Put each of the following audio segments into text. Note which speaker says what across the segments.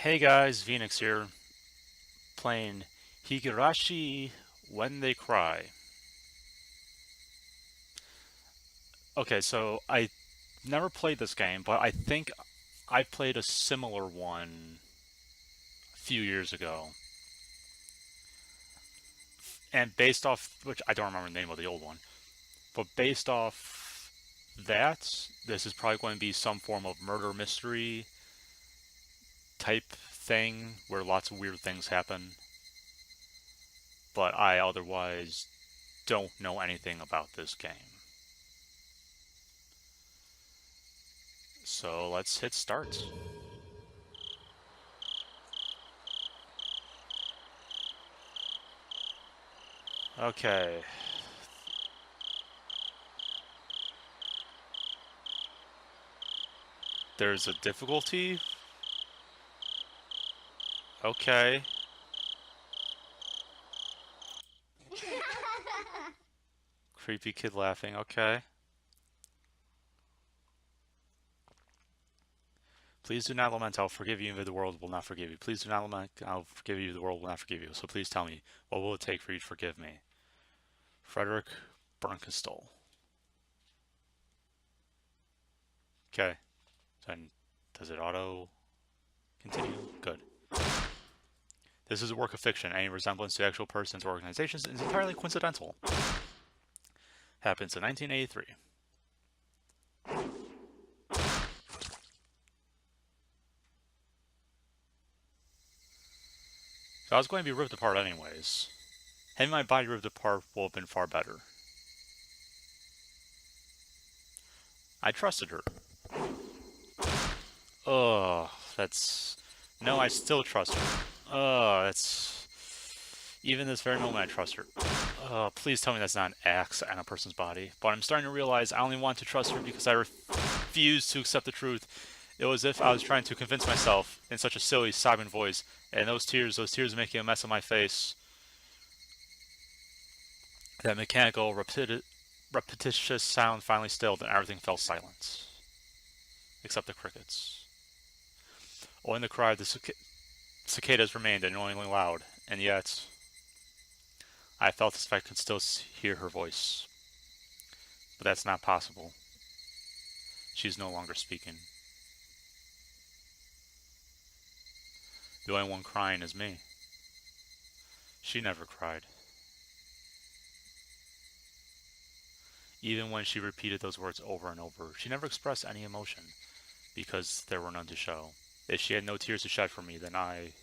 Speaker 1: Hey guys, Phoenix here, playing Higurashi When They Cry. Okay, so I never played this game, but I think I played a similar one a few years ago. And based off, which I don't remember the name of the old one, but based off that, this is probably going to be some form of murder mystery type thing where lots of weird things happen. But I otherwise don't know anything about this game. So let's hit start. Okay, there's a difficulty. Okay, creepy kid laughing. Okay. Please do not lament, I'll forgive you, but the world will not forgive you. Please do not lament, I'll forgive you, the world will not forgive you. So please tell me, what will it take for you to forgive me? Frederick Bernkastel. Okay, then does it auto continue? Good. This is a work of fiction. Any resemblance to actual persons or organizations is entirely coincidental. Happens in 1983. So I was going to be ripped apart anyways. Having my body ripped apart will have been far better. I trusted her. Ugh, that's... No, I still trust her. Ugh, that's... Even this very moment, I trust her. Please tell me that's not an axe on a person's body. But I'm starting to realize I only want to trust her because I refuse to accept the truth. It was as if I was trying to convince myself in such a silly, sobbing voice. And those tears making a mess of my face. That mechanical, repetitious sound finally stilled and everything fell silent. Except the crickets. Oh, in the cry, the cicadas remained annoyingly loud, and yet I felt as if I could still hear her voice. But that's not possible. She's no longer speaking. The only one crying is me. She never cried. Even when she repeated those words over and over, she never expressed any emotion, because there were none to show. If she had no tears to shed for me, then I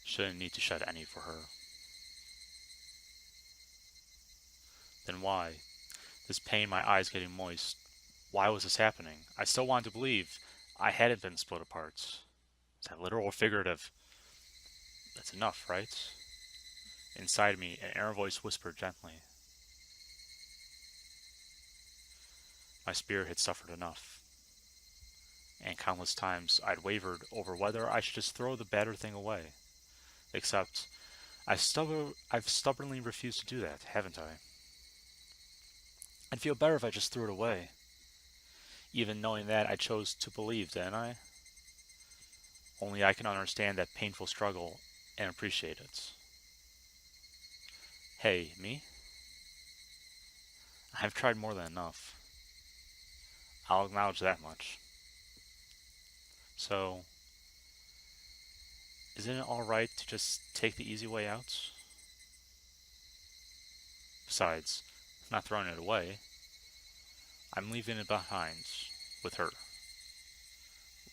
Speaker 1: shouldn't need to shed any for her. Then why? This pain, my eyes getting moist. Why was this happening? I still wanted to believe I hadn't been split apart. Is that literal or figurative? That's enough, right? Inside me, an inner voice whispered gently. My spirit had suffered enough. And countless times I'd wavered over whether I should just throw the battered thing away. Except, I've stubbornly refused to do that, haven't I? I'd feel better if I just threw it away. Even knowing that, I chose to believe, didn't I? Only I can understand that painful struggle and appreciate it. Hey, me? I've tried more than enough. I'll acknowledge that much. So, isn't it alright to just take the easy way out? Besides, I'm not throwing it away. I'm leaving it behind with her,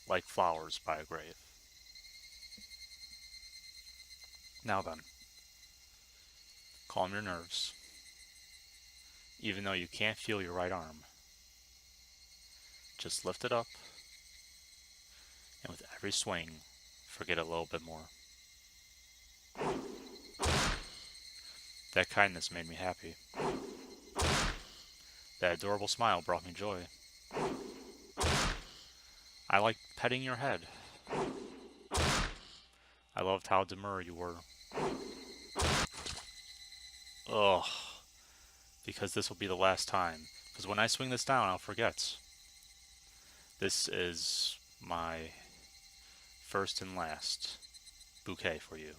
Speaker 1: like flowers by a grave. Now then, calm your nerves. Even though you can't feel your right arm, just lift it up, and with every swing, forget it a little bit more. That kindness made me happy. That adorable smile brought me joy. I liked petting your head. I loved how demure you were. Ugh, because this will be the last time. Because when I swing this down, I'll forget. This is my first and last bouquet for you.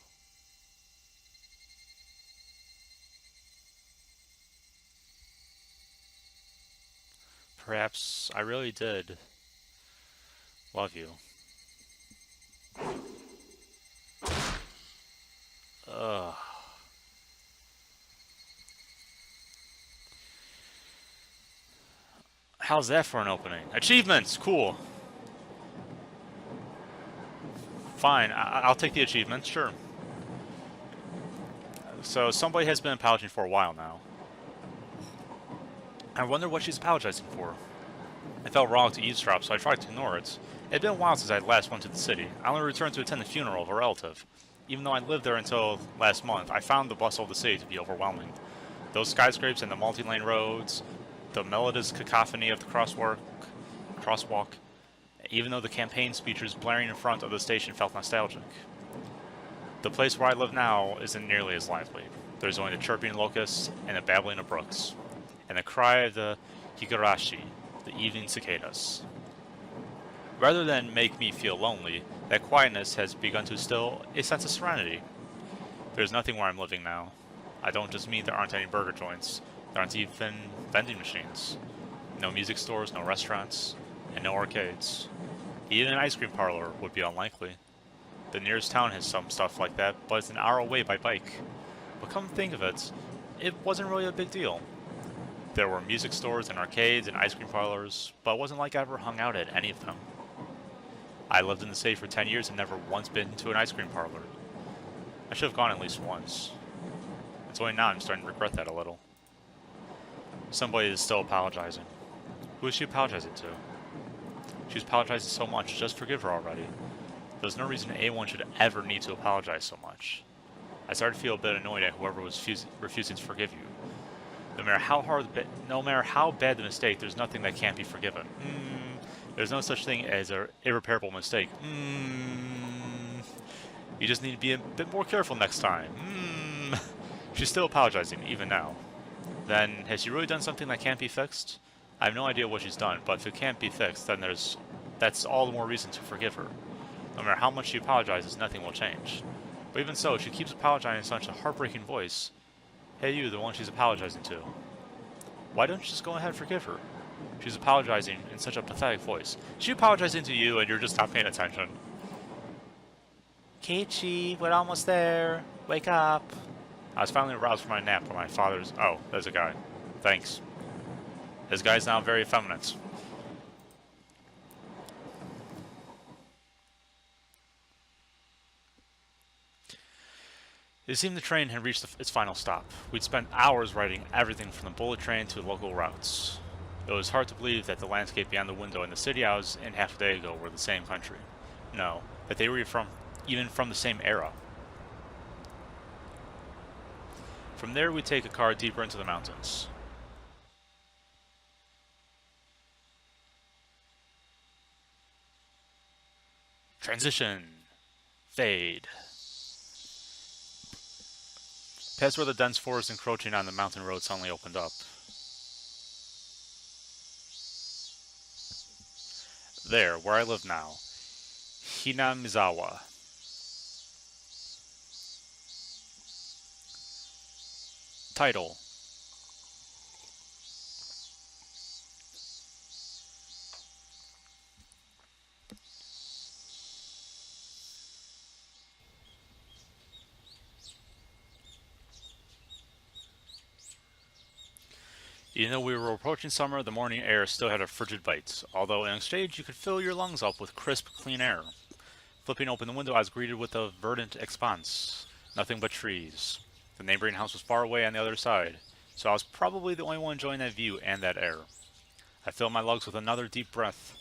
Speaker 1: Perhaps I really did love you. Ugh. How's that for an opening? Achievements! Cool. Fine, I'll take the achievements, sure. So, somebody has been apologizing for a while now. I wonder what she's apologizing for. I felt wrong to eavesdrop, so I tried to ignore it. It had been a while since I last went to the city. I only returned to attend the funeral of a relative. Even though I lived there until last month, I found the bustle of the city to be overwhelming. Those skyscrapers and the multi-lane roads, the melodious cacophony of the crosswalk, even though the campaign speeches blaring in front of the station felt nostalgic. The place where I live now isn't nearly as lively. There's only the chirping of locusts and the babbling of brooks, and the cry of the Higurashi, the evening cicadas. Rather than make me feel lonely, that quietness has begun to instill a sense of serenity. There's nothing where I'm living now. I don't just mean there aren't any burger joints. There aren't even vending machines. No music stores, no restaurants, and no arcades. Even an ice cream parlor would be unlikely. The nearest town has some stuff like that, but it's an hour away by bike. But come to think of it, it wasn't really a big deal. There were music stores and arcades and ice cream parlors, but it wasn't like I ever hung out at any of them. I lived in the city for 10 years and never once been to an ice cream parlor. I should have gone at least once. It's only now I'm starting to regret that a little. Somebody is still apologizing. Who is she apologizing to? She's apologizing so much, just forgive her already. There's no reason anyone should ever need to apologize so much. I started to feel a bit annoyed at whoever was refusing to forgive you. No matter how bad the mistake, there's nothing that can't be forgiven. There's no such thing as an irreparable mistake. You just need to be a bit more careful next time. She's still apologizing, even now. Then, has she really done something that can't be fixed? I have no idea what she's done, but if it can't be fixed, then that's all the more reason to forgive her. No matter how much she apologizes, nothing will change. But even so, she keeps apologizing in such a heartbreaking voice. Hey you, the one she's apologizing to. Why don't you just go ahead and forgive her? She's apologizing in such a pathetic voice. She's apologizing to you and you're just not paying attention. Keiichi, we're almost there. Wake up. I was finally aroused from my nap when my father's... Oh, there's a guy. Thanks. This guy's now very effeminate. It seemed the train had reached its final stop. We'd spent hours riding everything from the bullet train to local routes. It was hard to believe that the landscape beyond the window and the city I was in half a day ago were the same country. No, that they were even from the same era. From there, we'd take a car deeper into the mountains. Transition. Fade. Past where the dense forest encroaching on the mountain road suddenly opened up. There, where I live now. Hinamizawa. Title. Even though we were approaching summer, the morning air still had a frigid bite, although in exchange you could fill your lungs up with crisp, clean air. Flipping open the window, I was greeted with a verdant expanse. Nothing but trees. The neighboring house was far away on the other side, so I was probably the only one enjoying that view and that air. I filled my lungs with another deep breath.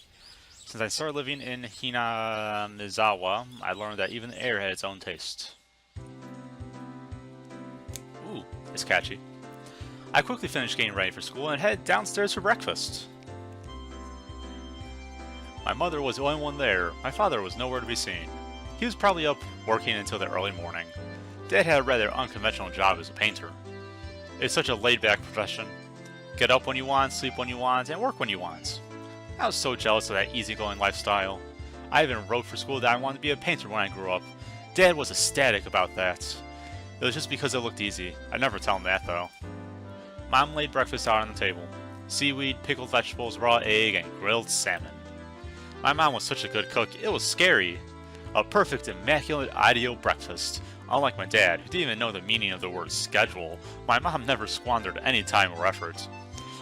Speaker 1: Since I started living in Hinamizawa, I learned that even the air had its own taste. Ooh, it's catchy. I quickly finished getting ready for school and headed downstairs for breakfast. My mother was the only one there. My father was nowhere to be seen. He was probably up working until the early morning. Dad had a rather unconventional job as a painter. It's such a laid-back profession. Get up when you want, sleep when you want, and work when you want. I was so jealous of that easygoing lifestyle. I even wrote for school that I wanted to be a painter when I grew up. Dad was ecstatic about that. It was just because it looked easy. I'd never tell him that, though. Mom laid breakfast out on the table. Seaweed, pickled vegetables, raw egg, and grilled salmon. My mom was such a good cook, it was scary. A perfect, immaculate, ideal breakfast. Unlike my dad, who didn't even know the meaning of the word schedule, my mom never squandered any time or effort.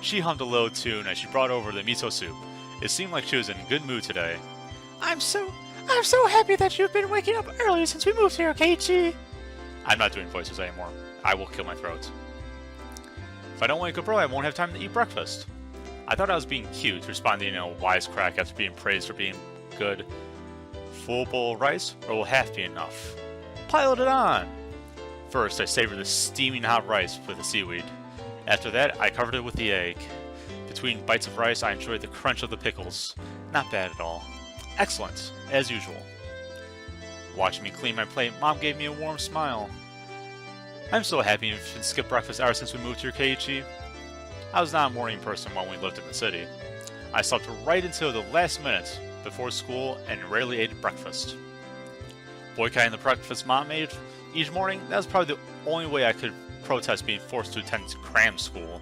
Speaker 1: She hummed a low tune as she brought over the miso soup. It seemed like she was in a good mood today. I'm so happy that you've been waking up early since we moved here, Keiichi. I'm not doing voices anymore. I will kill my throat. If I don't wake up early, I won't have time to eat breakfast. I thought I was being cute, responding in a wisecrack after being praised for being good. Full bowl of rice, or will half be enough? Pile it on! First, I savored the steaming hot rice with the seaweed. After that, I covered it with the egg. Between bites of rice, I enjoyed the crunch of the pickles. Not bad at all. Excellent, as usual. Watching me clean my plate, Mom gave me a warm smile. I'm so happy you've skipped breakfast ever since we moved here, Keiichi. I was not a morning person when we lived in the city. I slept right until the last minute before school and rarely ate breakfast. Boycotting the breakfast Mom made each morning, that was probably the only way I could protest being forced to attend cram school.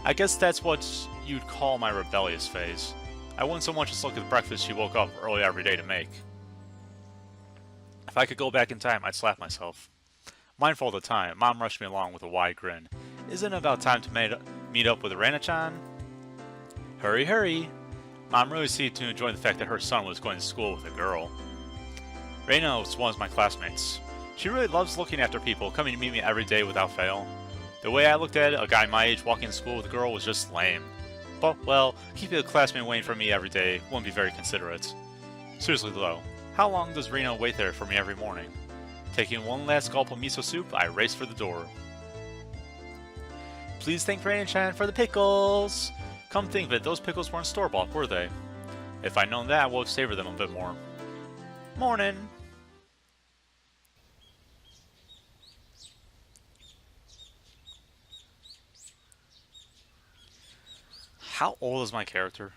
Speaker 1: I guess that's what you'd call my rebellious phase. I wouldn't so much as look at the breakfast she woke up early every day to make. If I could go back in time, I'd slap myself. Mindful of the time, Mom rushed me along with a wide grin. Isn't it about time to meet up with Rana-chan? Hurry, hurry! Mom really seemed to enjoy the fact that her son was going to school with a girl. Reina was one of my classmates. She really loves looking after people, coming to meet me every day without fail. The way I looked at it, a guy my age walking to school with a girl was just lame. But, well, keeping a classmate waiting for me every day wouldn't be very considerate. Seriously though, how long does Reno wait there for me every morning? Taking one last gulp of miso soup, I raced for the door. Please thank Rana-chan for the pickles! Come think of it, those pickles weren't store-bought, were they? If I'd known that, I would have savored them a bit more. Morning! How old is my character?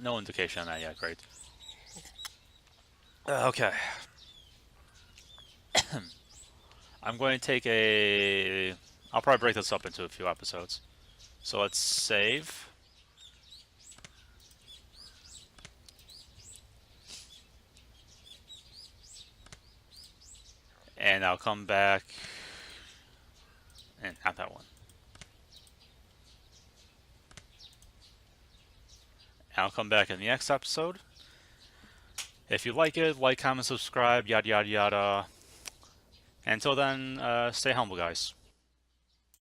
Speaker 1: No indication on that yet, great. Okay. I'm going to take a... I'll probably break this up into a few episodes. So let's save. And I'll come back... And not that one. I'll come back in the next episode. If you like it, like, comment, subscribe, yada yada yada. Until then, stay humble, guys.